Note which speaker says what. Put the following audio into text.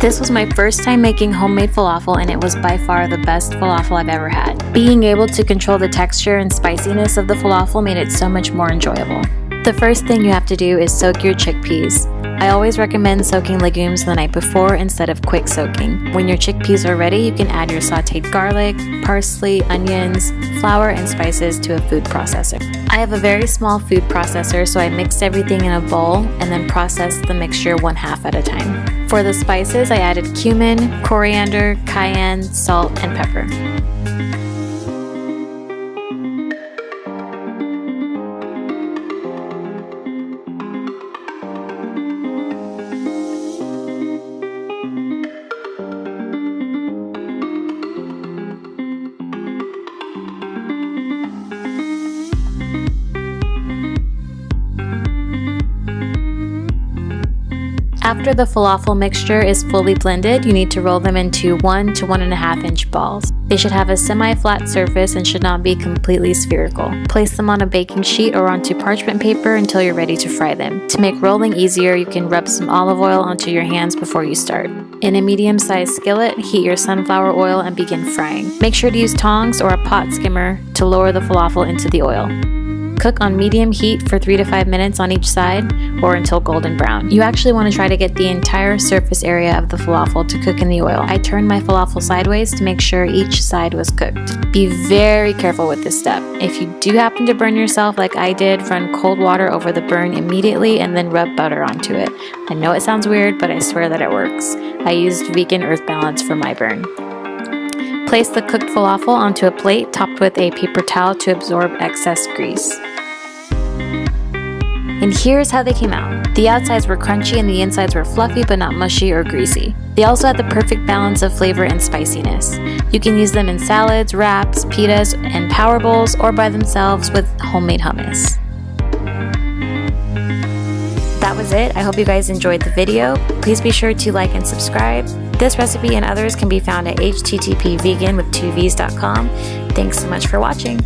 Speaker 1: This was my first time making homemade falafel, and it was by far the best falafel I've ever had. Being able to control the texture and spiciness of the falafel made it so much more enjoyable. The first thing you have to do is soak your chickpeas. I always recommend soaking legumes the night before instead of quick soaking. When your chickpeas are ready, you can add your sauteed garlic, parsley, onions, flour, and spices to a food processor. I have a very small food processor, so I mixed everything in a bowl and then processed the mixture 1/2 at a time. For the spices, I added cumin, coriander, cayenne, salt, and pepper. After the falafel mixture is fully blended, you need to roll them into 1 to 1.5 inch balls. They should have a semi-flat surface and should not be completely spherical. Place them on a baking sheet or onto parchment paper until you're ready to fry them. To make rolling easier, you can rub some olive oil onto your hands before you start. In a medium-sized skillet, heat your sunflower oil and begin frying. Make sure to use tongs or a pot skimmer to lower the falafel into the oil. Cook on medium heat for 3 to 5 minutes on each side or until golden brown. You actually want to try to get the entire surface area of the falafel to cook in the oil. I turned my falafel sideways to make sure each side was cooked. Be very careful with this step. If you do happen to burn yourself like I did, run cold water over the burn immediately and then rub butter onto it. I know it sounds weird, but I swear that it works. I used vegan earth balance for my burn. Place the cooked falafel onto a plate topped with a paper towel to absorb excess grease. And here's how they came out. The outsides were crunchy and the insides were fluffy but not mushy or greasy. They also had the perfect balance of flavor and spiciness. You can use them in salads, wraps, pitas, and power bowls, or by themselves with homemade hummus. That was it. I hope you guys enjoyed the video. Please be sure to like and subscribe. This recipe and others can be found at http://vegan.com. Thanks so much for watching.